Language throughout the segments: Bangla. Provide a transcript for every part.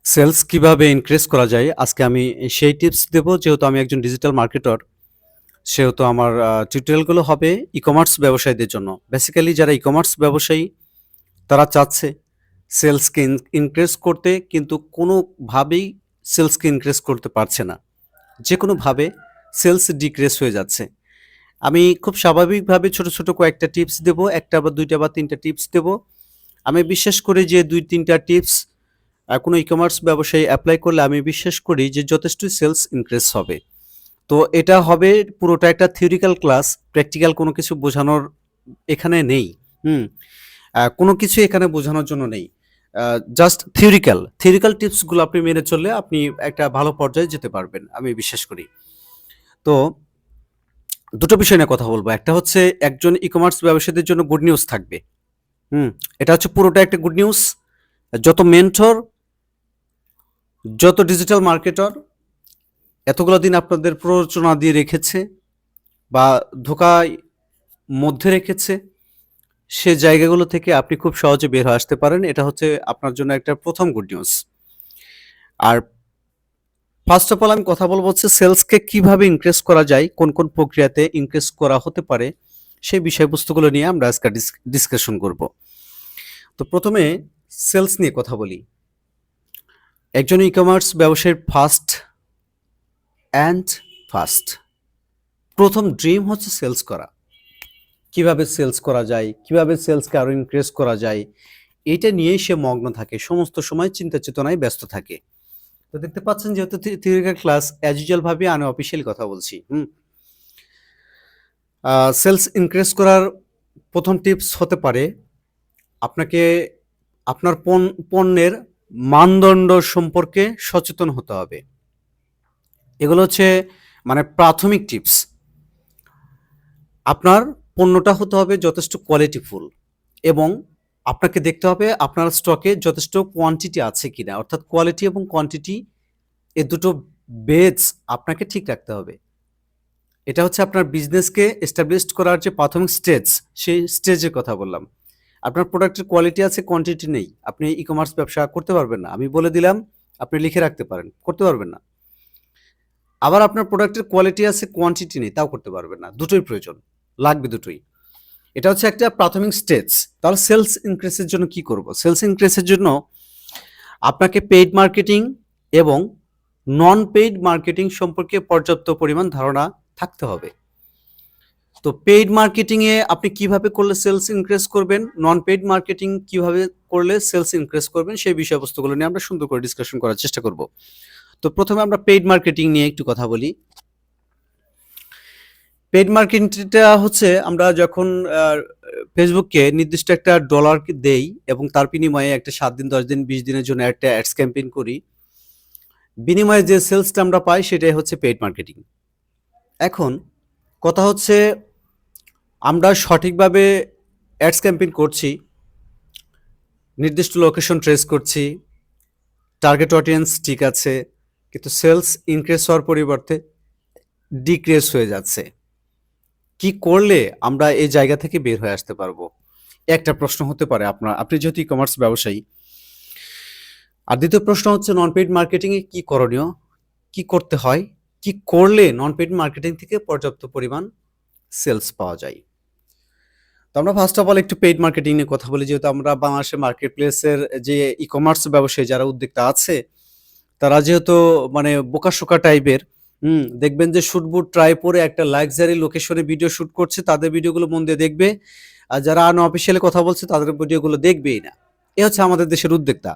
সেলস কিভাবে ইনক্রিজ করা যায় আজকে আমি সেই টিপস দেব। যেহেতু আমি একজন ডিজিটাল মার্কেটর, সেহেতু আমার টিউটোরিয়ালগুলো হবে ই-কমার্স ব্যবসায়ীদের জন্য। বেসিক্যালি যারা ই-কমার্স ব্যবসায়ী তারা চাচ্ছে সেলসকে ইনক্রিজ করতে, কিন্তু কোনোভাবেই সেলসকে ইনক্রিজ করতে পারছে না। যে কোনোভাবে সেলস ডিক্রিজ হয়ে যাচ্ছে। আমি খুব স্বাভাবিকভাবে ছোট, ছোট কয়েকটা টিপস দেব। ১ টা বা ২ টা বা ৩ টা টিপস দেব। আমি বিশ্বাস করি যে ২-৩ টা টিপস কোনো ই-কমার্স ব্যবসায়ী এপ্লাই করলে আমি বিশ্বাস করি যে যথেষ্টই সেলস ইনক্রিজ হবে। তো এটা হবে পুরোটা একটা থিওরিক্যাল ক্লাস, প্র্যাকটিক্যাল কোনো কিছু বোঝানোর এখানে নেই। হুম? কোনো কিছু এখানে বোঝানোর জন্য নেই। জাস্ট থিওরিক্যাল টিপসগুলো আপনি মেনে চললে আপনি একটা ভালো পর্যায়ে যেতে পারবেন, আমি বিশ্বাস করি। তো ২ টো বিষয় নিয়ে কথা বলব। একটা হচ্ছে একজন ই-কমার্স ব্যবসায়ীদের জন্য গুড নিউজ থাকবে। হুম? এটা হচ্ছে পুরোটা একটা গুড নিউজ। যত মেন্টর, যত ডিজিটাল মার্কেটর এতগুলো দিন আপনাদের প্ররোচনা দিয়ে রেখেছে বা ধোঁকায় মধ্যে রেখেছে, সে জায়গাগুলো থেকে আপনি খুব সহজে বের হয়ে আসতে পারেন। এটা হচ্ছে আপনার জন্য একটা ১ম গুড নিউজ। আর ফার্স্ট অফ অল আমি কথা বলব হচ্ছে সেলসকে কিভাবে ইনক্রিজ করা যায়, কোন, কোন প্রক্রিয়াতে ইনক্রিজ করা হতে পারে, সেই বিষয়বস্তুগুলো নিয়ে আমরা আজকে ডিসকাশন করব। তো ১ম এ সেলস নিয়ে কথা বলি। একজন ই-কমার্স ব্যবসায়ীর অ্যান্ড ফার্স্ট ১ম ড্রিম হচ্ছে সেলস করা। কিভাবে সেলস করা যায়, কিভাবে সেলসকে আরো ইনক্রিজ করা যায়, এইটা নিয়েই সে মগ্ন থাকে। সমস্ত সময় চিন্তা চেতনায় ব্যস্ত থাকে। তো দেখতে পাচ্ছেন যেহেতু থিওরিক্যাল ক্লাস অ্যাজ ইউজুয়াল ভাবে আমি অফিসিয়ালি কথা বলছি। সেলস ইনক্রিজ করার ১ম টিপস হতে পারে আপনাকে আপনার পণ্যের মানদণ্ড সম্পর্কে সচেতন হতে হবে। এগুলো হচ্ছে মানে প্রাথমিক টিপস। আপনার পণ্যটা হতে হবে যথেষ্ট কোয়ালিটিফুল এবং আপনাকে দেখতে হবে আপনার স্টকে যথেষ্ট কোয়ান্টিটি আছে কিনা। অর্থাৎ কোয়ালিটি এবং কোয়ান্টিটি এ দুটো বেজ আপনাকে ঠিক রাখতে হবে। এটা হচ্ছে আপনার বিজনেসকে এস্টাবলিশড করার যে প্রাথমিক স্টেজ, সেই স্টেজের কথা বললাম। আপনার প্রোডাক্টের কোয়ালিটি আছে, কোয়ান্টিটি নেই। আপনি ই-কমার্স ব্যবসা করতে পারবেন না। আমি বলে দিলাম, আপনি লিখে রাখতে পারেন। করতে পারবেন না। আবার আপনার প্রোডাক্টের কোয়ালিটি আছে, কোয়ান্টিটি নেই, তাও করতে পারবেন না। দুটোই প্রয়োজন। লাগবে দুটোই। এটা হচ্ছে একটা প্রাথমিক স্টেজ। তাহলে সেলস ইনক্রিজ এর জন্য কি করব? সেলস ইনক্রিজ এর জন্য আপনাকে পেইড মার্কেটিং এবং নন পেইড মার্কেটিং সম্পর্কে পর্যাপ্ত পরিমাণ ধারণা থাকতে হবে। তো পেইড মার্কেটিং এ আপনি কিভাবে করলে সেলস ইনক্রিজ করবেন, নন পেইড মার্কেটিং কিভাবে করলে সেলস ইনক্রিজ করবেন, সেই বিষয়বস্তুগুলো নিয়ে আমরা সুন্দর করে ডিসকাশন করার চেষ্টা করব। তো প্রথমে আমরা পেইড মার্কেটিং নিয়ে একটু কথা বলি। পেইড মার্কেটিংটা হচ্ছে আমরা যখন ফেসবুককে নির্দিষ্ট একটা ডলার দেই এবং তার বিনিময়ে একটা ৭ দিন, ১০ দিন, ২০ দিনের জন্য একটা অ্যাডস ক্যাম্পেইন করি। বিনিময়ে যে সেলসটা আমরা পাই সেটাই হচ্ছে পেইড মার্কেটিং। এখন কথা হচ্ছে আমরা সঠিকভাবে অ্যাডস ক্যাম্পেইন করছি, নির্দিষ্ট লোকেশন ট্রেস করছি, টার্গেট অডিয়েন্স ঠিক আছে, কিন্তু সেলস ইনক্রিজ হওয়ার পরিবর্তে ডিক্রিজ হয়ে যাচ্ছে। কি করলে আমরা এই জায়গা থেকে বের হয়ে আসতে পারবো? একটা প্রশ্ন হতে পারে আপনি যেহেতু ই-কমার্স ব্যবসায়ী। আর দ্বিতীয় প্রশ্ন হচ্ছে নন পেইড মার্কেটিং এ কি করণীয়? কি করতে হয়? কি করলে নন পেইড মার্কেটিং থেকে পর্যাপ্ত পরিমাণ সেলস পাওয়া যায়? তো আমরা ফার্স্ট অফ অল একটু পেইড মার্কেটিং নিয়ে কথা বলি। যেহেতু আমরা বাংলাদেশের মার্কেট প্লেসের যে ই-কমার্স ব্যবসায়ী যারা উদ্যোক্তা আছে, তারা যেহেতু মানে বোকাশোকা টাইপের, দেখবেন যে শুট বুট ট্রাই পরে একটা লাক্সারি লোকেশনে ভিডিও শুট করছে, তাদের ভিডিওগুলো মন দিয়ে দেখবে। আর যারা আনঅফিসিয়ালি কথা বলছে তাদের ভিডিওগুলো দেখবেই না। এ হচ্ছে আমাদের দেশের উদ্যোক্তা।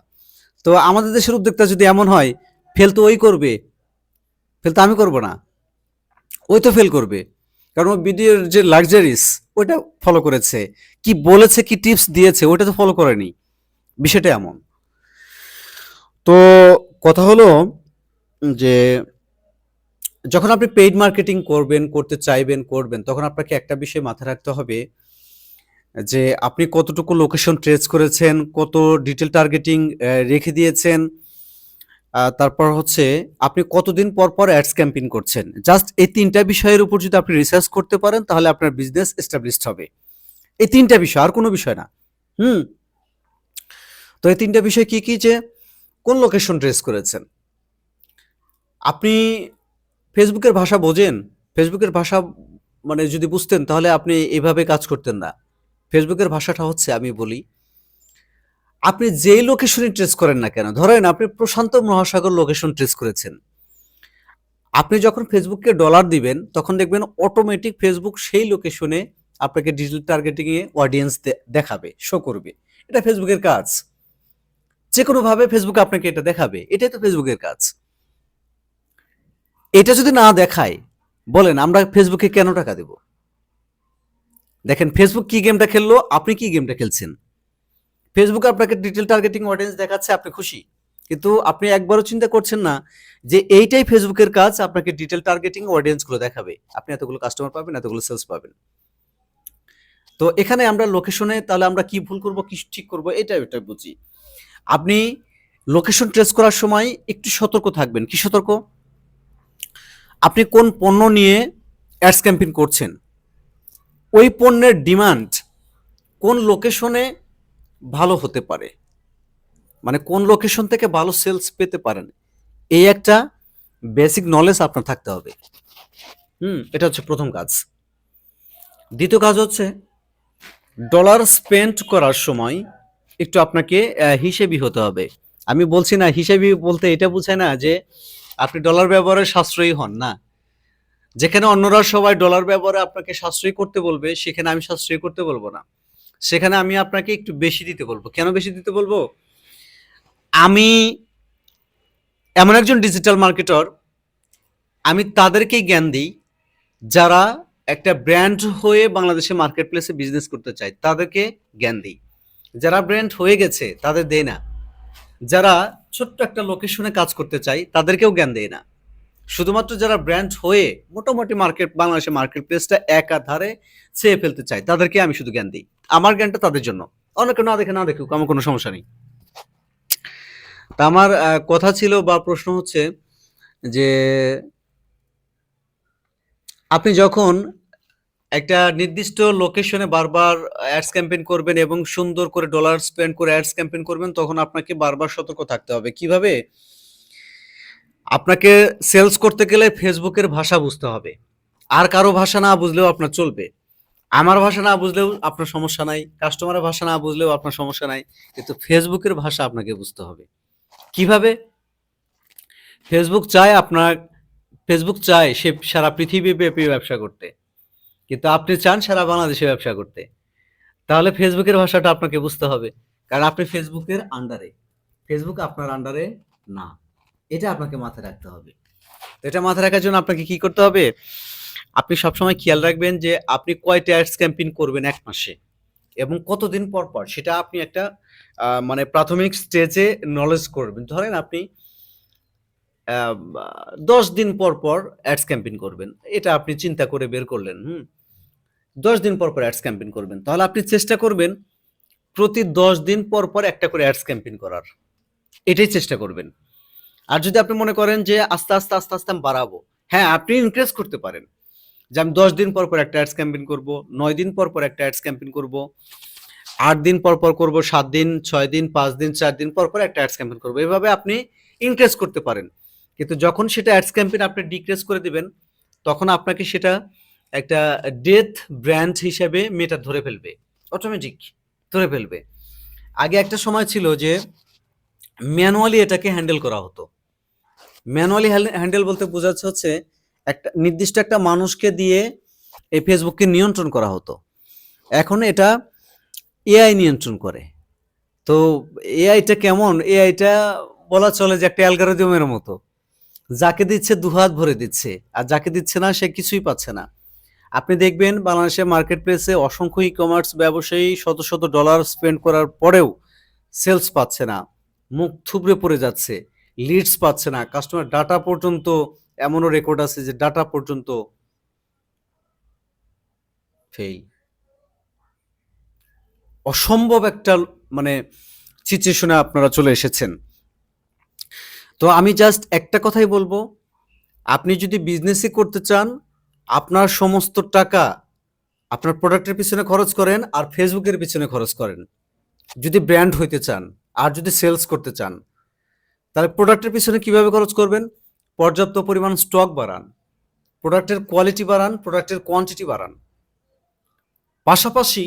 তো আমাদের দেশের উদ্যোক্তা যদি এমন হয়, ফেল তো ওই করবে, ফেল তো আমি করব না। ওই তো ফেল করবে। কারণ ও ভিডিওর যে লাক্সারিস ওইটা ফলো করেছে। কি বলেছে, কি টিপস দিয়েছে ওইটা তো ফলো করেনি। বিষয়টা এমন। তো কথা হলো যে যখন আপনি পেইড মার্কেটিং করবেন, করতে চাইবেন, করবেন, তখন আপনাকে একটা বিষয় মাথায় রাখতে হবে যে আপনি কতটুকু লোকেশন ট্রেস করেছেন, কত ডিটেইল টার্গেটিং রেখে দিয়েছেন। তারপর হচ্ছে আপনি কতদিন পর, পর অ্যাডস ক্যাম্পেইন করছেন। জাস্ট এই ৩ টা বিষয়ের উপর যদি আপনি রিসার্চ করতে পারেন তাহলে আপনার বিজনেস এস্টাবলিশড হবে। এই ৩ টা বিষয়, আর কোনো বিষয় না। হুম? তো এই ৩ টা বিষয় কি, কি? যে কোন লোকেশন ট্রেস করেছেন? আপনি ফেসবুকের ভাষা বোঝেন? ফেসবুকের ভাষা মানে যদি বুঝতেন তাহলে আপনি এভাবে কাজ করতেন না। ফেসবুকের ভাষাটা হচ্ছে আমি বলি, আপনি যেই লোকেশনই ট্রেস করেন না কেন, ধরেন আপনি প্রশান্ত মহাসাগর লোকেশন ট্রেস করেছেন। আপনি যখন ফেসবুককে ডলার দিবেন তখন দেখবেন অটোমেটিক ফেসবুক সেই লোকেশনে আপনাকে ডিজিটাল টার্গেটিং এ অডিয়েন্স দেখাবে, শো করবে। এটা ফেসবুকের কাজ। যেকোনোভাবে ফেসবুক আপনাকে এটা দেখাবে। এটাই তো ফেসবুকের কাজ। এটা যদি না দেখায়, বলেন আমরা ফেসবুকে কেন টাকা দেব? দেখেন ফেসবুক কি গেমটা খেললো, আপনি কি গেমটা খেলছেন? ফেসবুক আপনাকে ডিজিটাল টার্গেটিং অডিয়েন্স দেখাচ্ছে, আপনি খুশি। কিন্তু আপনি একবারও চিন্তা করছেন না যে এইটাই ফেসবুকের কাজ, আপনাকে ডিজিটাল টার্গেটিং অডিয়েন্স গুলো দেখাবে। আপনি এতগুলো কাস্টমার পাবেন, এতগুলো সেলস পাবেন। তো এখানে আমরা লোকেশনে তাহলে আমরা কি ভুল করব, কি ঠিক করব, এটা বুঝি। আপনি লোকেশন ট্রেস করার সময় একটু সতর্ক থাকবেন। কি সতর্ক? আপনি কোন পণ্য নিয়ে অ্যাডস ক্যাম্পেইন করছেন, ওই পণ্যের ডিমান্ড কোন লোকেশনে ভালো হতে পারে, মানে কোন লোকেশন থেকে ভালো সেলস পেতে পারেন, এই একটা বেসিক নলেজ আপনার থাকতে হবে। এটা হচ্ছে প্রথম কাজ। দ্বিতীয় কাজ হচ্ছে ডলার স্পেন্ড করার সময় একটু আপনাকে হিসেবি হতে হবে। আমি বলছি না, হিসেবি বলতে এটা বোঝায় না যে আপনি ডলার ব্যবহারে সাশ্রয়ী হন না। যেখানে অন্যরা সবাই ডলার ব্যবহারে আপনাকে সাশ্রয়ী করতে বলবে, সেখানে আমি সাশ্রয়ী করতে বলবো না। সেখানে আমি আপনাকে একটু বেশি দিতে বলবো। কেন বেশি দিতে বলবো? আমি এমন একজন ডিজিটাল মার্কেটর, আমি তাদেরকেই জ্ঞান দিই যারা একটা ব্র্যান্ড হয়ে বাংলাদেশে মার্কেট প্লেসে বিজনেস করতে চায়, তাদেরকে জ্ঞান দিই। যারা ব্র্যান্ড হয়ে গেছে তাদের দেয় না। যারা ছোট্ট একটা লোকেশনে কাজ করতে চায় তাদেরকেও জ্ঞান দেয় না। শুধুমাত্র যারা ব্র্যান্ড হয়ে মোটামুটি বাংলাদেশের মার্কেট প্লেসটা একাধারে ছেয়ে ফেলতে চায় তাদেরকে আমি শুধু জ্ঞান দিই। আমার জ্ঞানটা তাদের জন্য। অনেকে না দেখুক, আমার কোনো সমস্যা নেই। তা আমার কথা ছিল বা প্রশ্ন হচ্ছে যে আপনি যখন একটা নির্দিষ্ট লোকেশনে বারবার অ্যাডস ক্যাম্পেইন করবেন এবং সুন্দর করে ডলার স্পেন্ড করে অ্যাডস ক্যাম্পেইন করবেন, তখন আপনাকে বারবার সতর্ক থাকতে হবে। কিভাবে? আপনাকে সেলস করতে গেলে ফেসবুকের ভাষা বুঝতে হবে। আর কারো ভাষা না বুঝলেও আপনার চলবে। আমার ভাষা না বুঝলেও আপনার সমস্যা নাই। কাস্টমারের ভাষা না বুঝলেও আপনার সমস্যা নাই। কিন্তু ফেসবুকের ভাষা আপনাকে বুঝতে হবে। কিভাবে? ফেসবুক চায় আপনার ফেসবুক চায় সে সারা পৃথিবীব্যাপী ব্যবসা করতে। কিন্তু আপনি চান সারা বাংলাদেশে ব্যবসা করতে। তাহলে ফেসবুকের ভাষাটা আপনাকে বুঝতে হবে। কারণ আপনি ফেসবুকের আন্ডারে। ফেসবুক আপনার আন্ডারে না। এটা আপনাকে মাথায় রাখতে হবে। তো এটা মাথায় রাখার জন্য আপনাকে কি করতে হবে? আপনি সবসময় খেয়াল রাখবেন যে আপনি কয়টা অ্যাডস ক্যাম্পেইন করবেন ১ মাসে এবং কতদিন পর। সেটা আপনি একটা মানে প্রাথমিক স্টেজে নলেজ করবেন। ধরেন আপনি আ বা ১০ দিন পর অ্যাডস ক্যাম্পেইন করবেন। এটা আপনি চিন্তা করে বের করলেন, ১০ দিন পর অ্যাডস ক্যাম্পেইন করবেন। তাহলে আপনি চেষ্টা করবেন প্রতি ১০ দিন পর একটা করে অ্যাডস ক্যাম্পেইন করার। এটাই চেষ্টা করবেন। আর যদি আপনি মনে করেন যে আস্তে আস্তে আমি বাড়াবো, হ্যাঁ, আপনি ইনক্রিজ করতে পারেন। যে আমি ১০ দিন পর একটা অ্যাডস ক্যাম্পেইন করব, ৯ দিন পর একটা অ্যাডস ক্যাম্পেইন করব, ৮ দিন পর করব, ৭ দিন, ৬ দিন, ৫ দিন, ৪ দিন পর একটা অ্যাডস ক্যাম্পেইন করব। এভাবে আপনি ইনক্রিজ করতে পারেন। কিন্তু যখন সেটা অ্যাডস ক্যাম্পেইন আপনি ডিক্রিজ করে দিবেন, তখন আপনাকে সেটা একটা ডেথ ব্র্যান্ড হিসেবে মেটা ধরে ফেলবে। অটোমেটিক ধরে ফেলবে। আগে একটা সময় ছিল যে ম্যানুয়ালি এটাকে হ্যান্ডেল করা হতো। ম্যানুয়ালি হ্যান্ডেল বলতে বোঝাচ্ছে হচ্ছে একটা নির্দিষ্ট একটা মানুষকে দিয়ে এই ফেসবুককে নিয়ন্ত্রণ করা হতো। এখন এটা এআই নিয়ন্ত্রণ করে। তো এআইটা কেমন? এআইটা বলা চলে যে একটা অ্যালগরিদমের মতো। যাকে দিচ্ছে দুহাত ভরে দিচ্ছে। আর যাকে দিচ্ছে না সে কিছুই পাচ্ছে না। আপনি দেখবেন বাংলাদেশের মার্কেট প্লেসে অসংখ্য ই-কমার্স ব্যবসায়ী শত ডলার স্পেন্ড করার পরেও সেলস পাচ্ছে না। মুখ থুবড়ে পড়ে যাচ্ছে। লিডস পাচ্ছে না। কাস্টমার ডাটা পর্যন্ত এমনও রেকর্ড আছে যে ডাটা পর্যন্ত ফেইল। অসম্ভব একটা মানে সিচুয়েশনে আপনারা চলে এসেছেন। তো আমি জাস্ট একটা কথাই বলবো, আপনি যদি বিজনেসই করতে চান, আপনার সমস্ত টাকা আপনার প্রোডাক্টের পিছনে খরচ করেন আর ফেসবুকের পিছনে খরচ করেন। যদি ব্র্যান্ড হইতে চান আর যদি সেলস করতে চান। তাহলে প্রোডাক্টের পিছনে কিভাবে খরচ করবেন? পর্যাপ্ত পরিমাণ স্টক বাড়ান, প্রোডাক্টের কোয়ালিটি বাড়ান, প্রোডাক্টের কোয়ান্টিটি বাড়ান। পাশাপাশি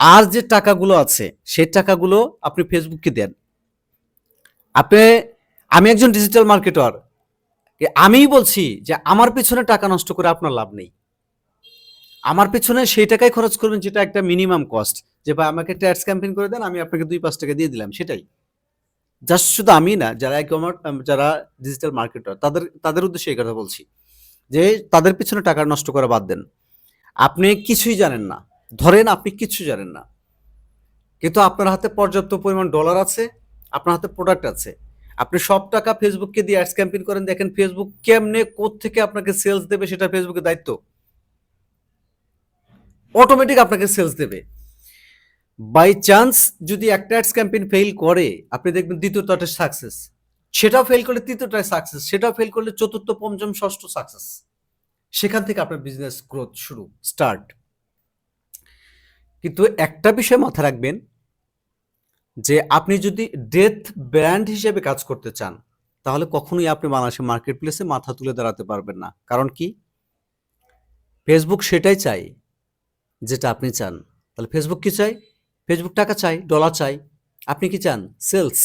আর যে টাকাগুলো আছে সেই টাকাগুলো আপনি ফেসবুককে দেন। আপনি আমি একজন ডিজিটাল মার্কেটার, আমিই বলছি যে আমার পেছনে টাকা নষ্ট করে আপনার লাভ নেই। আমার পেছনে সেই টাকাই খরচ করবেন যেটা একটা মিনিমাম কস্ট, যে ভাই আমাকে একটা অ্যাডস ক্যাম্পেইন করে দেন, আমি আপনাকে 2-5 টাকা দিয়ে দিলাম, সেটাই। জাস্ট শুধু আমি না, যারা যারা ডিজিটাল মার্কেটার তাদের উদ্দেশ্যে এই কথা বলছি যে তাদের পিছনে টাকা নষ্ট করা বাদ দেন। আপনি কিছুই জানেন না, ধরেন আপনি কিচ্ছু জানেন না, কিন্তু আপনার হাতে পর্যাপ্ত পরিমাণ ডলার আছে, আপনার হাতে প্রোডাক্ট আছে। আপনি সব টাকা ফেসবুককে দিয়ে অ্যাডস ক্যাম্পেইন করেন, দেখেন ফেসবুক কেমনে কোত্থেকে আপনাকে সেলস দেবে, সেটা ফেসবুকের দায়িত্ব। অটোমেটিক আপনাকে সেলস দেবে। বাই চান্স যদি একটা অ্যাডস ক্যাম্পেইন ফেইল করে, আপনি দেখবেন দ্বিতীয়টাতে সাকসেস, সেটাও ফেল করলে তৃতীয়টায় সাকসেস, সেটাও ফেল করলে চতুর্থ, পঞ্চম, ষষ্ঠ সাকসেস। সেখান থেকে আপনার বিজনেস গ্রোথ শুরু, স্টার্ট। কিন্তু একটা বিষয় মাথায় রাখবেন যে আপনি যদি ডেথ ব্র্যান্ড হিসেবে কাজ করতে চান, তাহলে কখনোই আপনি বাংলাদেশের মার্কেট প্লেসে মাথা তুলে দাঁড়াতে পারবেন না। কারণ কি? ফেসবুক সেটাই চাই যেটা আপনি চান। তাহলে ফেসবুক কি চাই? ফেসবুক টাকা চাই, ডলার চাই। আপনি কি চান? সেলস।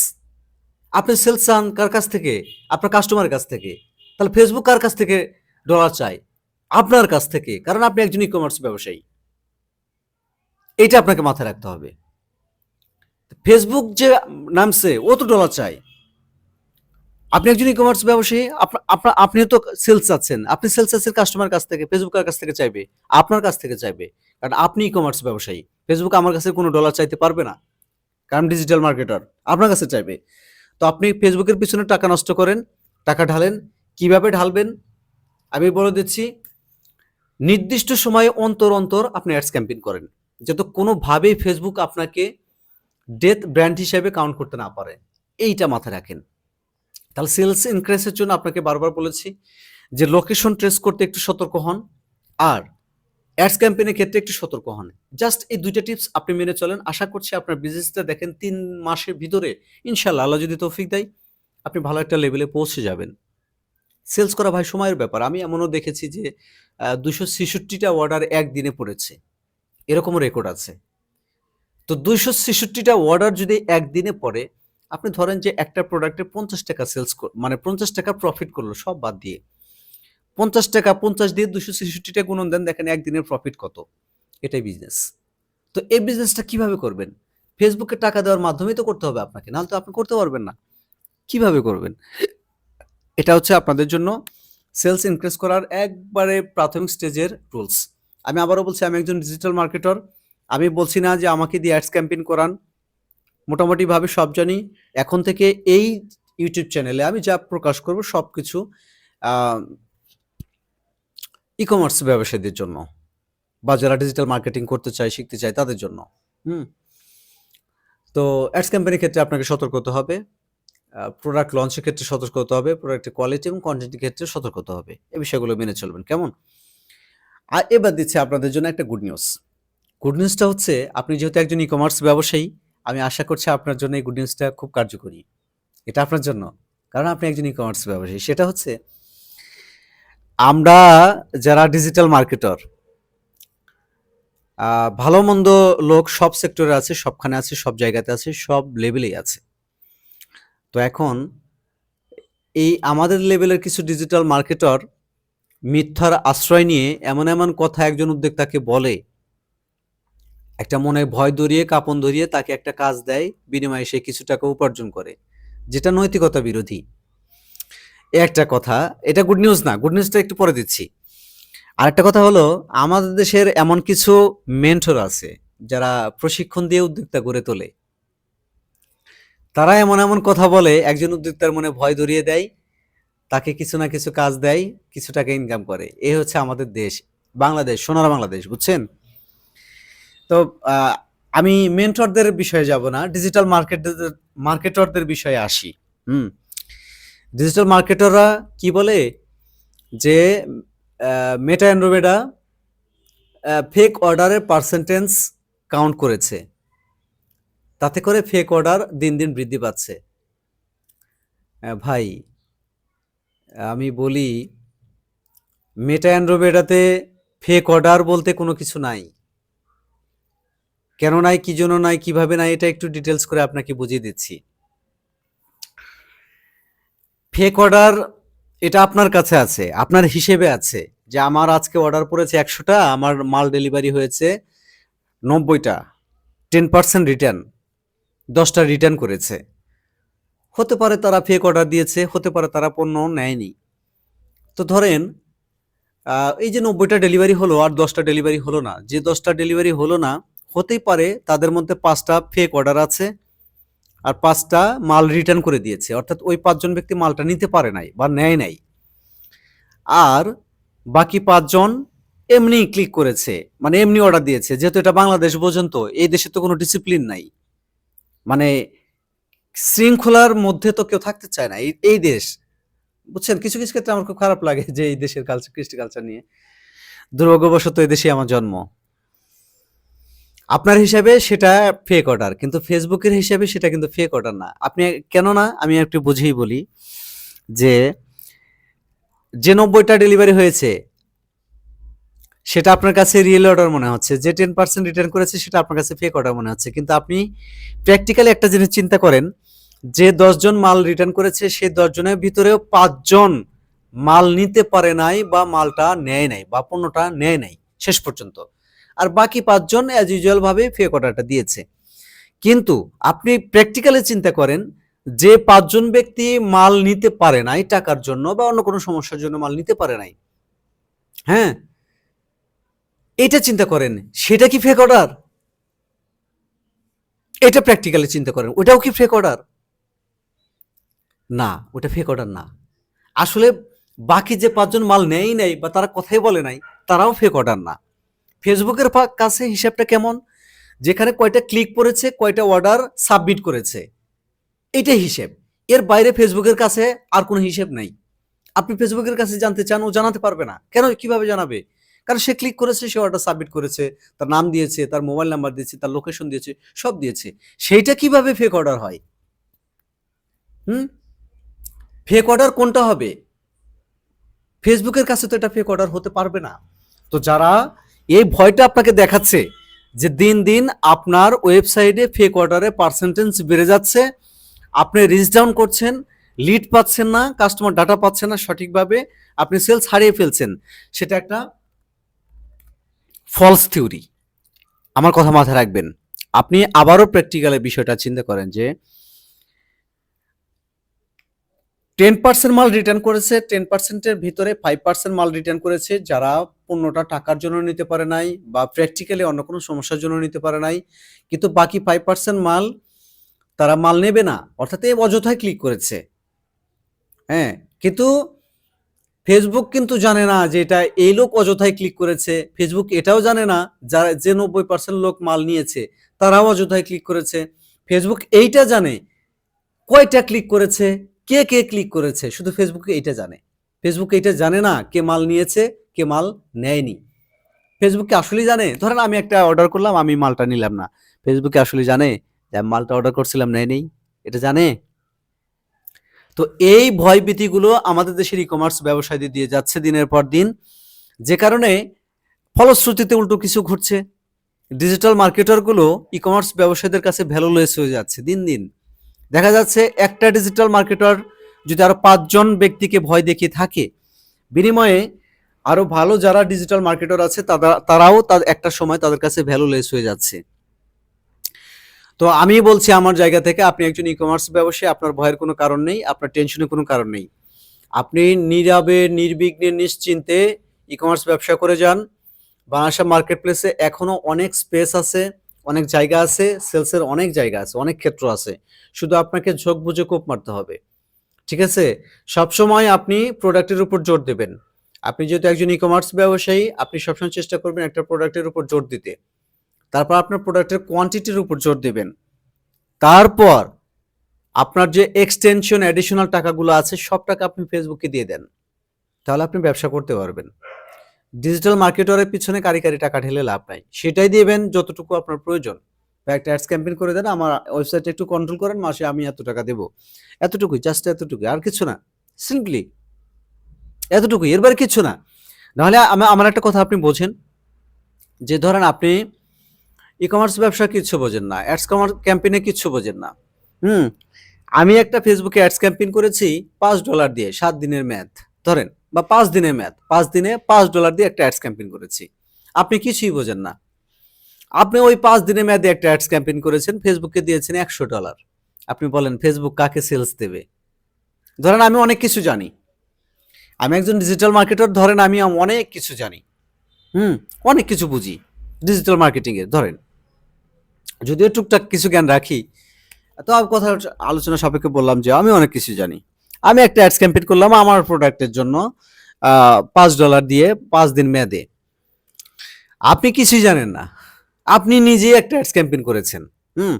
আপনি সেলস চান কার কাছ থেকে? আপনার কাস্টমারের কাছ থেকে। তাহলে ফেসবুক কার কাছ থেকে ডলার চাই? আপনার কাছ থেকে, কারণ আপনি একজন ই-কমার্স ব্যবসায়ী। এটা আপনাকে মাথায় রাখতে হবে। ফেসবুক যে নামছে ও তো ডলার চাই। আপনি একজন ই-কমার্স ব্যবসায়ী, আপনিও তো সেলস চাচ্ছেন। আপনি সেলস চাচ্ছেন কাস্টমার কাছ থেকে, ফেসবুক কার কাছ থেকে চাইবে? আপনার কাছ থেকে চাইবে। কারণ আপনি ই-কমার্স ব্যবসায়ী। ফেসবুক আমার কাছে কোনো ডলার চাইতে পারবে না। কারণ ডিজিটাল মার্কেটার। আপনার কাছে চাইবে। তো আপনি ফেসবুকের পিছনে টাকা নষ্ট করেন, টাকা ঢালেন। কিভাবে ঢালবেন? আমি বলে দিচ্ছি, নির্দিষ্ট সময়ে অন্তর অন্তর আপনি অ্যাডস ক্যাম্পেইন করেন, যাতে কোনোভাবেই ফেসবুক আপনাকে ডেথ ব্র্যান্ড হিসেবে কাউন্ট করতে না পারে। এইটা মাথায় রাখেন। তাহলে সেলস ইনক্রিজের জন্য আপনাকে বারবার বলেছি যে লোকেশন ট্রেস করতে একটু সতর্ক হন, আর অ্যাডস ক্যাম্পেইনের ক্ষেত্রে একটু সতর্ক হন। জাস্ট এই ২ টা টিপস আপনি মেনে চলেন। আশা করছি আপনার বিজনেসটা দেখেন ৩ মাসের ভিতরে ইনশাআল্লাহ, আল্লাহ যদি তৌফিক দেয়, আপনি ভালো একটা লেভেলে পৌঁছে যাবেন। সেলস করা ভাই সময়ের ব্যাপার। আমি এমনও দেখেছি যে ২৬৬ টা অর্ডার একদিনে পড়েছে। এরকমও রেকর্ড আছে। তো ২৬৬ টা অর্ডার যদি একদিনে পড়ে, আপনি ধরেন যে একটা প্রোডাক্টে ৳৫০ সেলস মানে ৳৫০ প্রফিট করলো সব বাদ দিয়ে। ৳৫০ ৫০ দিয়ে ২৬৬ টা গুণন দেন, দেখেন একদিনের প্রফিট কত। এটাই বিজনেস। তো এই বিজনেসটা কিভাবে করবেন? ফেসবুকে টাকা দেওয়ার মাধ্যমেই তো করতে হবে আপনাকে। নাহলে তো আপনি করতে পারবেন না। কিভাবে করবেন? এটা হচ্ছে আপনাদের জন্য সেলস ইনক্রিজ করার একবারে প্রাথমিক স্টেজের রুলস। আমি আবারও বলছি, আমি একজন ডিজিটাল মার্কেটর। আমি বলছি না যে আমাকে দিয়ে অ্যাডস ক্যাম্পেইন করান। মোটামুটিভাবে সব জানি। এখন থেকে এই ইউটিউব চ্যানেলে আমি যা প্রকাশ করব সবকিছু আ ই-কমার্স ব্যবসায়ীদের জন্য, বা যারা ডিজিটাল মার্কেটিং করতে চায়, শিখতে চায় তাদের জন্য। হুম? তো অ্যাডস ক্যাম্পেইনের ক্ষেত্রে আপনাকে সতর্ক হতে হবে। প্রোডাক্ট লঞ্চের ক্ষেত্রে সতর্ক হতে হবে। প্রোডাক্টের কোয়ালিটি এবং কোয়ান্টিটির ক্ষেত্রে সতর্ক হতে হবে। এই বিষয়গুলো মেনে চলবেন। কেমন? এবার দিচ্ছি আপনাদের জন্য একটা গুড নিউজ। গুড নিউজটা হচ্ছে, আপনি যেহেতু একজন ই-কমার্স ব্যবসায়ী, আমি আশা করছি আপনার জন্য এই গুড নিউজটা খুব কার্যকরী। এটা আপনার জন্য। কারণ আপনি একজন ই-কমার্স ব্যবসায়ী। সেটা হচ্ছে, আমরা যারা ডিজিটাল মার্কেটর, আ ভালো-মন্দ লোক সব সেক্টরে আছে, সবখানে আছে, সব জায়গাতে আছে, সব লেভেলেই আছে। তো এখন এই আমাদের লেভেলের কিছু ডিজিটাল মার্কেটর মিথ্যার আশ্রয় নিয়ে এমন কথা একজন উদ্যোক্তাকে বলে, একটা মনে ভয় ধরিয়ে, কাঁপন ধরিয়ে তাকে একটা কাজ দেয়, বিনিময়ে সে কিছু টাকা উপার্জন করে, যেটা নৈতিকতা বিরোধী। এ একটা কথা। এটা গুড নিউজ না, গুড নিউজটা একটু পরে দিচ্ছি। আরেকটা কথা হলো, আমাদের দেশের এমন কিছু মেন্টর আছে, যারা প্রশিক্ষণ দিয়ে উদ্যোক্তা গড়ে তোলে। তারা এমন কথা বলে, একজন উদ্যোক্তার মনে ভয় ধরিয়ে দেয়, তাকে কিছু না কিছু কাজ দেয়, কিছু টাকা ইনকাম করে। এই হচ্ছে আমাদের দেশ, বাংলাদেশ, সোনার বাংলাদেশ, বুঝছেন? তো আমি মেন্টরদের বিষয়ে যাব না, ডিজিটাল মার্কেটরদের বিষয়ে আসি। হুম? ডিজিটাল মার্কেটররা কি বলে যে মেটা অ্যান্ড্রোমেডা ফেক অর্ডারের পার্সেন্টেজ কাউন্ট করেছে। তাতে করে ফেক অর্ডার দিন দিন বৃদ্ধি পাচ্ছে। ভাই আমি বলি মেটা অ্যান্ড্রোমেডাতে ফেক অর্ডার বলতে কোনো কিছু নাই। কেন নাই, কি জন্য নাই, কিভাবে নাই, এটা একটু ডিটেলস করে আপনাকে বুঝিয়ে দিচ্ছি। ফেক অর্ডার এটা আপনার কাছে আছে, আপনার হিসেবে আছে যে আমার আজকে অর্ডার পড়েছে 100টা, আমার মাল ডেলিভারি হয়েছে 90টা, 10% রিটার্ন, 10টা রিটার্ন করেছে। হতে পারে তারা ফেক অর্ডার দিয়েছে, হতে পারে তারা পণ্য নেয়নি। তো ধরেন এই যে 90টা ডেলিভারি হলো আর 10টা ডেলিভারি হলো না, যে 10টা ডেলিভারি হলো না, হতেই পারে তাদের মধ্যে 5টা ফেক অর্ডার আছে আর 5টা মাল রিটার্ন করে দিয়েছে, অর্থাৎ ওই 5জন ব্যক্তি মালটা নিতে পারে নাই বা নেয় নাই। আর বাকি 5জন এমনি ক্লিক করেছে, মানে এমনি অর্ডার দিয়েছে। যেহেতু এটা বাংলাদেশ পর্যন্ত, এই দেশে তো কোনো ডিসিপ্লিন নাই, মানে শৃঙ্খলার মধ্যে তো কেউ থাকতে চায় না এই দেশ, বুঝছেন? কিছু কিছু ক্ষেত্রে আমার খুব খারাপ লাগে যে এই দেশের কালচার, কৃষ্টি কালচার নিয়ে। দুর্ভাগ্যবশত এই দেশে আমার জন্ম। আপনার হিসাবে সেটা ফেক অর্ডার, কিন্তু ফেসবুকের হিসাবে সেটা কিন্তু ফেক অর্ডার না। আপনি কেন না, আমি একটু বুঝিয়ে বলি যে যে 90টা ডেলিভারি হয়েছে সেটা আপনার কাছে রিয়েল অর্ডার মনে হচ্ছে, যে 10% রিটার্ন করেছে সেটা আপনার কাছে ফেক অর্ডার মনে হচ্ছে। কিন্তু আপনি প্র্যাকটিক্যালি একটা জিনিস চিন্তা করেন, যে 10জন মাল রিটার্ন করেছে সেই 10জনের ভিতরেও 5জন মাল নিতে পারে নাই বা মালটা নেয় নাই বা পণ্যটা নেয় নাই শেষ পর্যন্ত, আর বাকি 5জন অ্যাজ ইউজুয়াল ভাবে ফেক অর্ডারটা দিয়েছে। কিন্তু আপনি প্র্যাকটিক্যালি চিন্তা করেন, যে 5জন ব্যক্তি মাল নিতে পারে নাই টাকার জন্য বা অন্য কোনো সমস্যার জন্য মাল নিতে পারে নাই, হ্যাঁ, এটা চিন্তা করেন, সেটা কি ফেক অর্ডার? এটা প্র্যাকটিক্যালি চিন্তা করেন, ওটাও কি ফেক অর্ডার? না, ওটা ফেক অর্ডার না। আসলে বাকি যে 5জন মাল নেয়ই নাই বা তারা কথাই বলে নাই, তারাও ফেক অর্ডার না। ফেসবুকের কাছে হিসাবটা কেমন, যেখানে কয়টা ক্লিক করেছে, কয়টা অর্ডার সাবমিট করেছে, এটাই হিসেব। এর বাইরে ফেসবুকের কাছে আর কোনো হিসেব নাই। আপনি ফেসবুকের কাছে জানতে চান, ও জানাতে পারবে না। কেন, কিভাবে জানাবে? কারণ সে ক্লিক করেছে, সে অর্ডার সাবমিট করেছে, তার নাম দিয়েছে, তার মোবাইল নাম্বার দিয়েছে, তার লোকেশন দিয়েছে, সব দিয়েছে। সেইটা কিভাবে ফেক অর্ডার হয়? হুম, ফেক অর্ডার কোনটা হবে? ফেসবুকের কাছে তো এটা ফেক অর্ডার হতে পারবে না। তো যারা এই ভয়টা আপনাকে দেখাচ্ছে যে দিন দিন আপনার ওয়েবসাইটে ফেক অর্ডারের পার্সেন্টেজ বেড়ে যাচ্ছে, আপনি রিচ ডাউন করছেন, লিড পাচ্ছেন না, কাস্টমার ডাটা পাচ্ছেন না সঠিকভাবে, আপনি সেলস হারিয়ে ফেলছেন, সেটা একটা ফলস থিওরি। আমার কথা মাথায় রাখবেন। আপনি আবারও প্র্যাকটিক্যালি বিষয়টা চিন্তা করেন যে 10% মাল রিটার্ন করেছে, 10%-এর ভিতরে 5% মাল রিটার্ন করেছে যারা পণ্যটা টাকার জন্য নিতে পারে নাই বা প্র্যাকটিক্যালি অন্য কোনো সমস্যার জন্য নিতে পারে নাই। কিন্তু বাকি 5% মাল তারা মাল নেবে না, অর্থাৎ অযথায় ক্লিক করেছে। হ্যাঁ, কিন্তু ফেসবুক কিন্তু জানে না যে এটা এই লোক অযথায় ক্লিক করেছে। ফেসবুক এটাও জানে না যারা যে 90% লোক মাল নিয়েছে তারাও অযথায় ক্লিক করেছে। ফেসবুক এইটা জানে কয়টা ক্লিক করেছে, কে কে ক্লিক করেছে, শুধু ফেসবুক এইটা জানে। ফেসবুক এইটা জানে না কে মাল নিয়েছে, কে মাল নেয়নি। ফেসবুকে আসলেই জানে, ধরেন আমি একটা অর্ডার করলাম, আমি মালটা নিলাম না, ফেসবুকে আসলে জানে যে আমি মালটা অর্ডার করছিলাম, নেয়নি? এটা জানে? তো এই ভয়ভীতিগুলো আমাদের দেশের ই-কমার্স ব্যবসায়ীদের দিয়ে যাচ্ছে দিনের পর দিন, যে কারণে ফলশ্রুতিতে উল্টো কিছু ঘটছে। ডিজিটাল মার্কেটারগুলো ই-কমার্স ব্যবসায়ীদের কাছে ভ্যালুলেস হয়ে যাচ্ছে দিন দিন। দেখা যাচ্ছে একটা ডিজিটাল মার্কেটার যদি আরো 5জন ব্যক্তিকে ভয় দেখিয়ে থাকে, বিনিময়ে আরো ভালো যারা ডিজিটাল মার্কেটার আছে তারাও একটা সময় তাদের কাছে ভ্যালুলেস হয়ে যাচ্ছে। তো আমি বলছি আমার জায়গা থেকে, আপনি একজন ই-কমার্স ব্যবসায়ী, আপনার ভয়ের কোনো কারণ নেই, আপনার টেনশনের কোনো কারণ নেই। আপনি নীরবে নির্বিঘ্নে নিশ্চিন্তে ই-কমার্স ব্যবসা করে যান। বাংলাদেশ মার্কেট প্লেসে এখনো অনেক স্পেস আছে, অনেক জায়গা আছে, সেলসের অনেক জায়গা আছে, অনেক ক্ষেত্র আছে। শুধু আপনাকে ঝোঁক বুঝে কোপ মারতে হবে। ঠিক আছে? সবসময় আপনি প্রোডাক্টের উপর জোর দেবেন। আপনি যেহেতু একজন ই-কমার্স ব্যবসায়ী, আপনি সবসময় চেষ্টা করবেন একটা প্রোডাক্টের উপর জোর দিতে। তারপর আপনার প্রোডাক্টের কোয়ান্টিটির উপর জোর দেবেন। তারপর আপনার যে এক্সটেনশন অ্যাডিশনাল টাকাগুলো আছে সব টাকা আপনি ফেসবুকে দিয়ে দেন। তাহলে আপনি ব্যবসা করতে পারবেন। ডিজিটাল মার্কেটারের পিছনে কারি কারি টাকা ঢেলে লাভ নাই। সেটাই দিবেন যতটুকু আপনার প্রয়োজন। বা একটা অ্যাডস ক্যাম্পেইন করে দেন, আমার ওয়েবসাইটটা একটু কন্ট্রোল করেন, মাসে আমি এত টাকা দেব। এতটুকুই, জাস্ট এতটুকুই, আর কিছু না। সিম্পলি এতটুকুই, এর বাইরে কিচ্ছু না। নাহলে আমার একটা কথা আপনি বোঝেন, যে ধরেন আপনি ই-কমার্স ব্যবসা কিচ্ছু বোঝেন না, অ্যাডস ক্যাম্পেইনে কিচ্ছু বোঝেন না। হুম? আমি একটা ফেসবুকে অ্যাডস ক্যাম্পেইন করেছি $5 দিয়ে 7 দিনের মেয়াদ ধরেন, বা 5 দিনের মেয়াদ, 5 দিনে $5 দিয়ে একটা অ্যাডস ক্যাম্পেইন করেছি। আপনি কিছুই বোঝেন না। আপনি ওই 5 দিনের মেয়াদে একটা অ্যাডস ক্যাম্পেইন করেছেন, ফেসবুকে দিয়েছেন $100। আপনি বলেন ফেসবুক কাকে সেলস দেবে? ধরেন আমি অনেক কিছু জানি। আমি একজন ডিজিটাল মার্কেটার, ধরেন আমি অনেক কিছু জানি। হুম? অনেক কিছু বুঝি ডিজিটাল মার্কেটিং এর ধরেন। যদিও টুকটাক কিছু জ্ঞান রাখি। তো আমি কথা আলোচনা সাপেক্ষে বললাম যে আমি অনেক কিছু জানি। আমি একটা অ্যাডস ক্যাম্পেইন করলাম আমার প্রোডাক্টের জন্য $5 দিয়ে 5 দিন মেয়াদে। আপনি কিছুই জানেন না। আপনি নিজেই একটা অ্যাডস ক্যাম্পেইন করেছেন। হুম?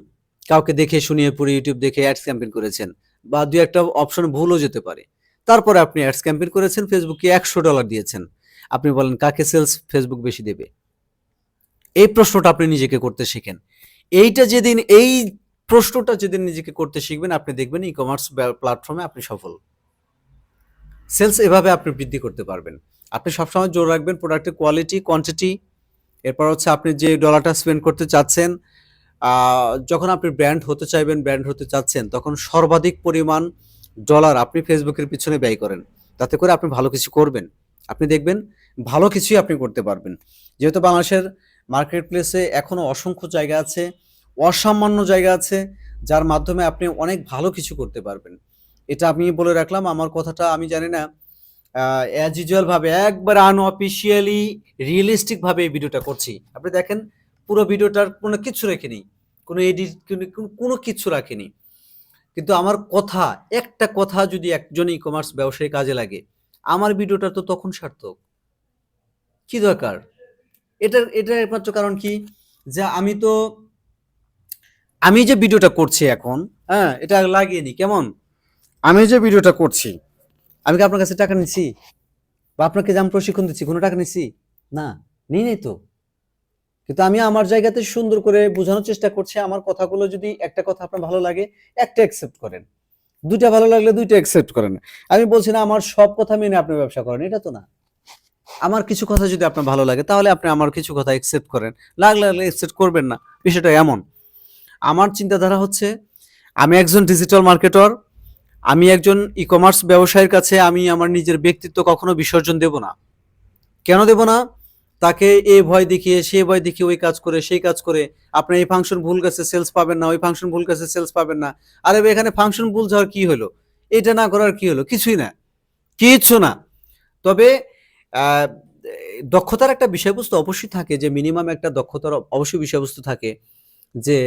কাউকে দেখে শুনিয়ে পড়ে ইউটিউব দেখে অ্যাডস ক্যাম্পেইন করেছেন, বা ২-১ টা অপশন ভুলও যেতে পারে। তারপরে আপনি অ্যাডস ক্যাম্পেইন করেছেন, ফেসবুকে $100 দিয়েছেন। আপনি বলেন কাকে সেলস ফেসবুক বেশি দেবে? এই প্রশ্নটা আপনি নিজেকে করতে শিখেন। এই প্রশ্নটা যেদিন নিজেকে করতে শিখবেন, আপনি দেখবেন ই-কমার্স প্ল্যাটফর্মে আপনি সফল। সেলস এভাবে আপনি বৃদ্ধি করতে পারবেন। আপনি সবসময় জোর রাখবেন প্রোডাক্টের কোয়ালিটি, কোয়ান্টিটি। এরপর হচ্ছে আপনি যে ডলারটা স্পেন্ড করতে চাচ্ছেন, যখন আপনি ব্র্যান্ড হতে চাইবেন, ব্র্যান্ড হতে চাচ্ছেন, তখন সর্বাধিক পরিমাণ ডলার আপনি ফেসবুকের পিছনে ব্যয় করেন। তাতে করে আপনি ভালো কিছু করবেন। আপনি দেখবেন ভালো কিছুই আপনি করতে পারবেন। যেহেতু বাংলাদেশের মার্কেট প্লেসে এখনো অসংখ্য জায়গা আছে, অসামান্য জায়গা আছে, যার মাধ্যমে আপনি অনেক ভালো কিছু করতে পারবেন। এটা আমি বলে রাখলাম। আমার কথাটা আমি জানি না অ্যাজ ইউজুয়াল ভাবে একবার আনঅফিসিয়ালি রিয়েলিস্টিক ভাবে এই ভিডিওটা করছি। আপনি দেখেন পুরো ভিডিওটার কোনো কিছু রেখেনি। কোনো এডিট কোনো কিচ্ছু রাখিনি। কিন্তু আমার কথা, একটা কথা যদি একজন ই-কমার্স ব্যবসায়ী কাজে লাগে, আমার ভিডিওটা তো তখন সার্থক। কি দরকার? এটার একমাত্র কারণ কি? যে আমি যে ভিডিওটা করছি এখন, হ্যাঁ? এটা লাগিয়ে নি কেমন? আমি যে ভিডিওটা করছি, আমি কি আপনার কাছে টাকা নিচ্ছি? বা আপনাকে যে আমি প্রশিক্ষণ দিচ্ছি, কোনো টাকা নিচ্ছি? না, নিই নাই তো। কিন্তু আমি আমার জায়গাতে সুন্দর করে বোঝানোর চেষ্টা করছি। আমার কথাগুলো যদি একটা কথা আপনার ভালো লাগে, একটা অ্যাকসেপ্ট করেন। ২ টা ভালো লাগলে ২ টা অ্যাকসেপ্ট করেন। আমি বলছি না আমার সব কথা মেনে আপনি ব্যবসা করেন, এটা তো না। আমার কিছু কথা যদি আপনার ভালো লাগে, তাহলে আপনি আমার কিছু কথা অ্যাকসেপ্ট করেন। লাগলে অ্যাকসেপ্ট করবেন না। বিষয়টা এমন। আমার চিন্তাধারা হচ্ছে, আমি একজন ডিজিটাল মার্কেটর। আমি একজন ই-কমার্স ব্যবসায়ীর কাছে আমি আমার নিজের ব্যক্তিত্ব কখনো বিসর্জন দেব না। কেন দেব না? তাকে এ ভয় দেখিয়ে, সে ভয় দেখিয়ে ওই কাজ করে, সেই কাজ করে, আপনার এই ফাংশন ভুল গেছে সেলস পাবেন না, ওই ফাংশন ভুল গেছে সেলস পাবেন না। আরে ভাই এখানে ফাংশন ভুল যাওয়ার কি হলো? এটা না করার কি হলো? কিছুই না। কিচ্ছু না। তবে আ দক্ষতার একটা বিষয়বস্তু অবশ্যই থাকে, যে মিনিমাম একটা দক্ষতার অবশ্যই বিষয়বস্তু থাকে। যে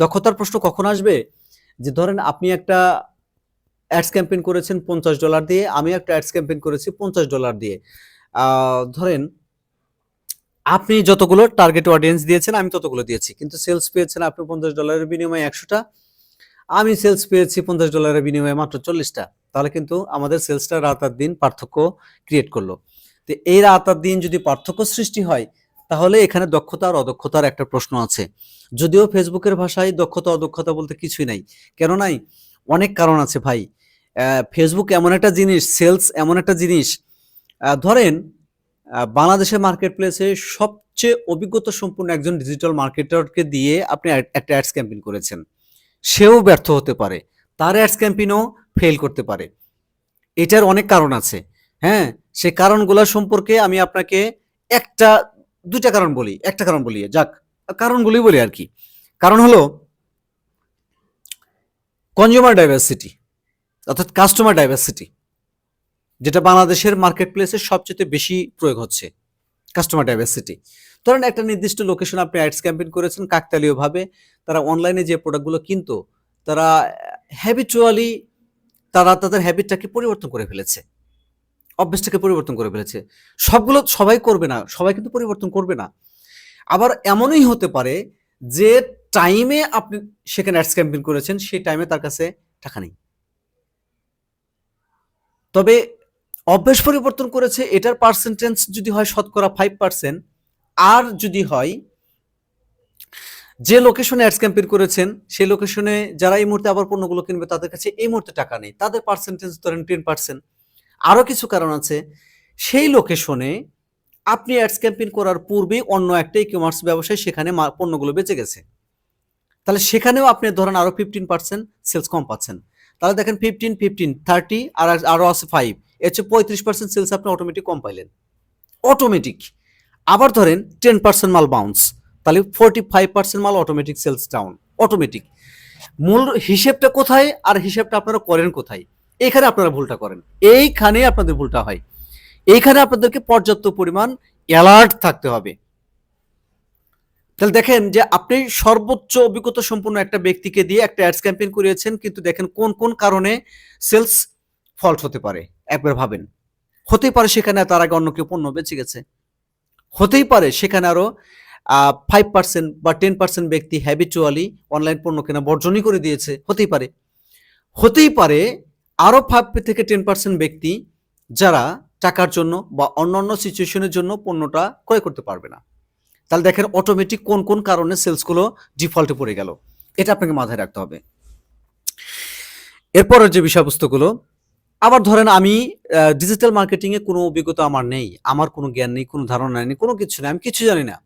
দক্ষতার প্রশ্ন কখন আসবে? যে ধরেন আপনি একটা অ্যাডস ক্যাম্পেইন করেছেন $50 দিয়ে, আমি একটা অ্যাডস ক্যাম্পেইন করেছি $50 দিয়ে। আ ধরেন আপনি যতগুলো টার্গেট অডিয়েন্স দিয়েছেন, আমি ততগুলো দিয়েছি। কিন্তু সেলস পেয়েছেন আপনি $50 এর বিনিময়ে ১০০ টা। আমি সেলস পেয়েছি $50 এর বিনিময়ে মাত্র ৪০ টা। তাহলে কিন্তু আমাদের সেলসটা রাত আর দিন পার্থক্য ক্রিয়েট করলো। তো এই রাত আর দিন যদি পার্থক্য সৃষ্টি হয়, তাহলে এখানে দক্ষতা আর অদক্ষতার একটা প্রশ্ন আছে। যদিও ফেসবুকের ভাষায় দক্ষতা অদক্ষতা বলতে কিছুই নাই। কেন নাই? অনেক কারণ আছে ভাই। ফেসবুক এমন একটা জিনিস, সেলস এমন একটা জিনিস, ধরেন বাংলাদেশের মার্কেট প্লেসে সবচেয়ে অভিজ্ঞতা সম্পন্ন একজন ডিজিটাল মার্কেটারকে দিয়ে আপনি একটা অ্যাডস ক্যাম্পেইন করেছেন। সেও ব্যর্থ হতে পারে। তার অ্যাডস ক্যাম্পেইনও ফেইল করতে পারে। এটার অনেক কারণ আছে। হ্যাঁ? সে কারণগুলা সম্পর্কে আমি আপনাকে একটা ২ টা কারণ বলি। একটা কারণ বলি। যাক, কারণগুলোই বলি আরকি। কারণ হলো কনজিউমার ডাইভার্সিটি, অর্থাৎ কাস্টমার ডাইভার্সিটি, যেটা বাংলাদেশের মার্কেট প্লেসে সবচাইতে বেশি প্রয়োগ হচ্ছে। Customer diversity. ধরেন একটা নির্দিষ্ট লোকেশনে আপনি অ্যাডস ক্যাম্পেইন করেছেন কাকতালীয়ভাবে। তারা অনলাইনে যে প্রোডাক্টগুলো কিনতো, তারা হ্যাবিচুয়ালি তারা তাদের হ্যাবিটটাকে পরিবর্তন করে ফেলেছে। অভ্যাসটাকে পরিবর্তন করে ফেলেছে। সবাই করবে না। সবাই কিন্তু পরিবর্তন করবে না। আবার এমনই হতে পারে যে টাইমে আপনি সেখানে অ্যাডস ক্যাম্পেইন করেছেন, সেই টাইমে তার কাছে টাকা নেই। তবে অভ্যাস পরিবর্তন করেছে এটার পার্সেন্টেজ যদি হয় শতকরা 5%, আর যদি হয় যে লোকেশনে অ্যাডস ক্যাম্পেইন করেছেন, সেই লোকেশনে যারা এই মুহূর্তে আবার পণ্যগুলো কিনবে তাদের কাছে এই মুহূর্তে টাকা নেই। তাদের পার্সেন্টেজ ধরেন 10%। আরো কিছু কারণ আছে। সেই লোকেশনে আপনি অ্যাডস ক্যাম্পেইন করার পূর্বেই অন্য একটা ই-কমার্স ব্যবসায়ী সেখানে পণ্যগুলো বেচে গেছে। তাহলে সেখানেও আপনি ধরেন আরো 15% সেলস কম পাচ্ছেন। তাহলে দেখেন 15, 15, 30 আর আরো আছে 5। এর চেয়ে 35% সেলস আপনি অটোমেটিক কম পাইলেন। অটোমেটিক। আবার ধরেন 10% মাল বাউন্স, তাহলে 45% মাল অটোমেটিক সেলস ডাউন। অটোমেটিক। মূল হিসেবটা কোথায় আর হিসেবটা আপনারা করেন কোথায়? এখানে আপনারা ভুলটা করেন। এইখানে আপনাদের ভুলটা হয়। এইখানে আপনাদেরকে পর্যাপ্ত পরিমাণ অ্যালার্ট থাকতে হবে। তাহলে দেখেন যে আপনি সর্বোচ্চ অভিজ্ঞতা সম্পন্ন একটা ব্যক্তিকে দিয়ে একটা অ্যাডস ক্যাম্পেইন করিয়েছেন, কিন্তু দেখেন কোন কোন কারণে সেলস ফল্ট হতে পারে একবার ভাবেন। হতেই পারে সেখানে তার আগে অন্য কেউ পণ্য বেঁচে গেছে, হতেই পারে সেখানে আরো 5% বা 10% ব্যক্তি হ্যাবিচুয়ালি অনলাইন পণ্য কেনা বর্জনই করে দিয়েছে, হতেই পারে। হতেই পারে আরো 5 থেকে 10% ব্যক্তি যারা টাকার জন্য বা অন্যান্য সিচুয়েশনের জন্য পণ্যটা ক্রয় করতে পারবে না। তাহলে দেখেন অটোমেটিক কোন কোন কারণে সেলসগুলো ডিফল্টে পড়ে গেল, এটা আপনাকে মাথায় রাখতে হবে। এরপরের যে বিষয়বস্তুগুলো, আবার ধরেন আমি ডিজিটাল মার্কেটিং এ কোনো অভিজ্ঞতা আমার নেই, আমার কোনো জ্ঞান নেই, কোনো ধারণা নেই, কোনো কিছু নেই, আমি কিছু জানি না।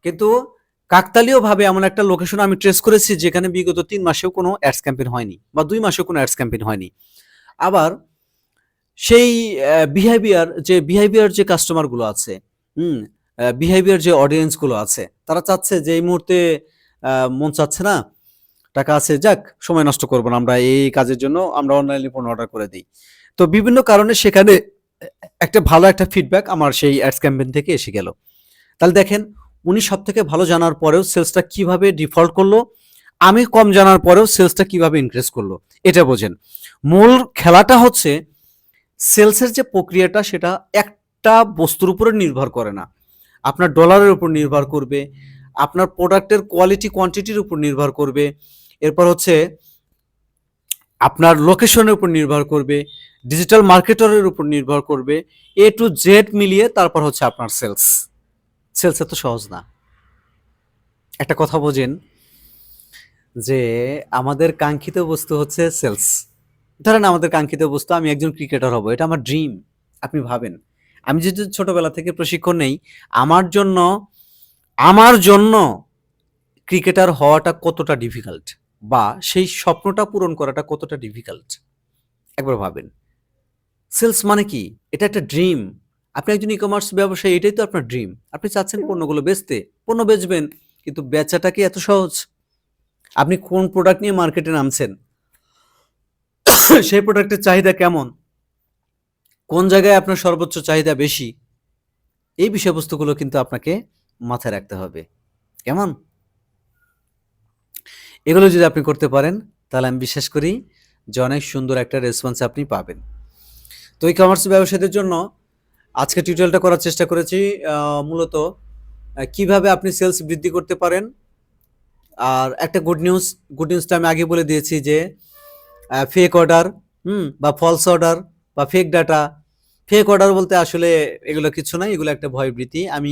কিন্তু কাকতালীয় ভাবে এমন একটা লোকেশন আমি ট্রেস করেছি যেখানে বিগত 3 মাসেও কোনো অ্যাডস ক্যাম্পেইন হয়নি বা 2 মাসেও কোনো অ্যাডস ক্যাম্পেইন হয়নি। আবার সেই বিহেভিয়ার যে কাস্টমার গুলো আছে, হুম, বিহেভিয়ার যে অডিয়েন্স গুলো আছে, তারা চাচ্ছে যে এই মুহূর্তে মন চাচ্ছে না, টাকা আছে, যাক সময় নষ্ট করবো না, আমরা এই কাজের জন্য আমরা অনলাইনে পণ্য অর্ডার করে দিই। তো বিভিন্ন কারণে সেখানে একটা ভালো একটা ফিডব্যাক আমার সেই অ্যাডস ক্যাম্পেইন থেকে এসে গেল। তাহলে দেখেন উনি সব থেকে ভালো জানার পরেও সেলসটা কিভাবে ডিফল্ট করলো, আমি কম জানার পরেও সেলসটা কিভাবে ইনক্রিজ করলো, এটা বোঝেন। মূল খেলাটা হচ্ছে সেলসের যে প্রক্রিয়াটা সেটা একটা বস্তুর উপরে নির্ভর করে না, আপনার ডলারের উপর নির্ভর করবে, আপনার প্রোডাক্টের কোয়ালিটি কোয়ান্টিটির উপর নির্ভর করবে, এরপর হচ্ছে আপনার লোকেশনের উপর নির্ভর করবে, ডিজিটাল মার্কেটারের উপর নির্ভর করবে, এ টু জেড মিলিয়ে তারপর হচ্ছে আপনার সেলস। সেলস এত সহজ না। একটা কথা বোঝেন যে আমাদের কাঙ্ক্ষিত বস্তু হচ্ছে সেলস। ধরেন আমাদের কাঙ্ক্ষিত বস্তু আমি একজন ক্রিকেটার হব, এটা আমার ড্রিম। আপনি ভাবেন আমি যদি ছোটবেলা থেকে প্রশিক্ষণ নেই, আমার জন্য আমার জন্য ক্রিকেটার হওয়াটা কতটা ডিফিকাল্ট, বা সেই স্বপ্নটা পূরণ করাটা কতটা ডিফিকাল্ট একবার ভাবেন। সেলস মানে কি? এটা একটা ড্রিম। আপনি একজন ই-কমার্স ব্যবসায়ী, এটাই তো আপনার ড্রিম। আপনি চাচ্ছেন পণ্যগুলো বেচতে, পণ্য বেচবেন, কিন্তু বেচাটা কি এত সহজ? আপনি কোন প্রোডাক্ট নিয়ে মার্কেটে নামছেন, সেই প্রোডাক্টের চাহিদা কেমন, কোন জায়গায় আপনার সর্বোচ্চ চাহিদা বেশি, এই বিষয়বস্তুগুলো কিন্তু আপনাকে মাথায় রাখতে হবে। কেমন? এগুলো যদি আপনি করতে পারেন তাহলে আমি বিশ্বাস করি যে অনেক সুন্দর একটা রেসপন্স আপনি পাবেন। তো ই-কমার্স ব্যবসায়ীদের জন্য আজকে টিউটোরিয়ালটা করার চেষ্টা করেছি মূলত কিভাবে আপনি সেলস বৃদ্ধি করতে পারেন। আর একটা গুড নিউজটা আমি আগে বলে দিয়েছি যে ফেক অর্ডার, বা ফলস অর্ডার বা ফেক ডাটা, ফেক অর্ডার বলতে আসলে এগুলো কিছু নাই, এগুলো একটা ভয়ভীতি। আমি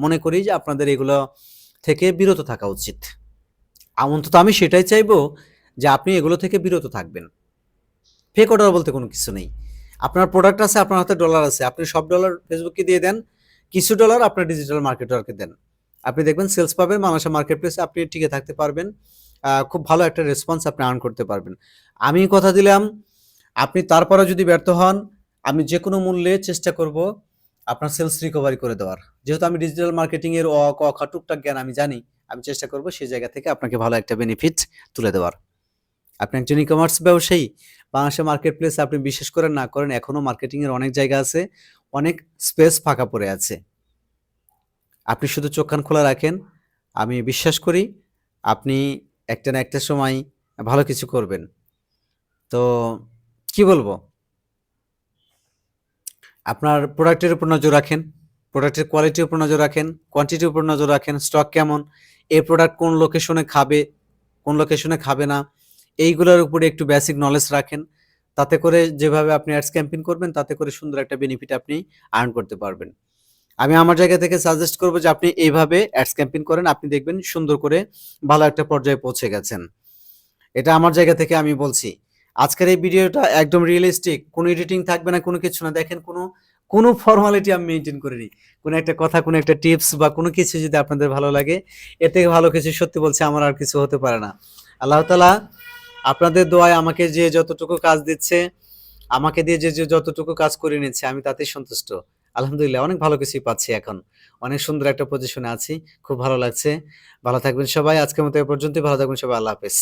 মনে করি যে আপনাদের এগুলো থেকে বিরত থাকা উচিত। অন্তত আমি সেটাই চাইবো যে আপনি এগুলো থেকে বিরত থাকবেন। ফেক অর্ডার বলতে কোনো কিছু নেই। আপনার প্রোডাক্ট আছে, আপনার হাতে ডলার আছে, আপনি সব ডলার ফেসবুককে দিয়ে দেন, কিছু ডলার আপনার ডিজিটাল মার্কেটারকে দেন, আপনি দেখবেন সেলস পাবেন, বাংলাদেশের মার্কেট প্লেসে আপনি টিকে থাকতে পারবেন, খুব ভালো একটা রেসপন্স আপনি আর্ন করতে পারবেন। আমি কথা দিলাম, আপনি তারপরে যদি ব্যর্থ হন, আমি যে কোনো মূল্যে চেষ্টা করব আপনার সেলস রিকভারি করে দেওয়ার। যেহেতু আমি ডিজিটাল মার্কেটিং এর অ ক খ টুকটাক জ্ঞান আমি জানি, আমি চেষ্টা করব সেই জায়গা থেকে আপনাকে ভালো একটা বেনিফিট তুলে দেওয়ার। আপনি একজন ই-কমার্স ব্যবসায়ী, বাংলাদেশের মার্কেট প্লেসে আপনি বিশ্বাস করেন না করেন, এখনো মার্কেটিং এর অনেক জায়গা আছে, অনেক স্পেস ফাঁকা পড়ে আছে। আপনি শুধু চোখ কান খোলা রাখেন, আমি বিশ্বাস করি আপনি একটা না একটা সময় ভালো কিছু করবেন। তো কি বলবো, আপনার প্রোডাক্টের উপর নজর রাখেন, প্রোডাক্টের কোয়ালিটির উপর নজর রাখেন, কোয়ান্টিটির উপর নজর রাখেন, স্টক কেমন, এই প্রোডাক্ট কোন লোকেশনে খাবে, কোন লোকেশনে খাবে না, এইগুলোর উপরে একটু বেসিক নলেজ রাখেন। তাতে করে যেভাবে আপনি অ্যাডস ক্যাম্পেইন করবেন, তাতে করে সুন্দর একটা বেনিফিট আপনি আর্ন করতে পারবেন। আমি আমার জায়গা থেকে সাজেস্ট করব যে আপনি এইভাবে অ্যাডস ক্যাম্পেইন করেন। আপনি দেখবেন সুন্দর করে ভালো একটা পর্যায়ে পৌঁছে গেছেন। এটা আমার জায়গা থেকে আমি বলছি। আজকের এই ভিডিওটা একদম রিয়ালিস্টিক। কোনো এডিটিং থাকবে না, কোনো কিছু না। দেখেন কোনো ফর্মালিটি আমি মেইনটেইন করিনি। কোনো একটা কথা, কোনো একটা টিপস বা কোনো কিছু যদি আপনাদের ভালো লাগে, এর থেকে ভালো কিছু সত্যি বলছি আমার আর কিছু হতে পারে না। আল্লাহ তাআলা আপনাদের দোয়ায় আমাকে যে যতটুকু কাজ দিচ্ছে, আমাকে দিয়ে যে যতটুকু কাজ করিয়ে নিচ্ছে আমি তাতেই সন্তুষ্ট। আলহামদুলিল্লাহ অনেক ভালো কিছুই পাচ্ছি এখন। অনেক সুন্দর একটা পজিশনে আছি। খুব ভালো লাগছে। ভালো থাকবেন সবাই। আজকের মতো এ পর্যন্তই। ভালো থাকবেন সবাই। আল্লাহ হাফেজ।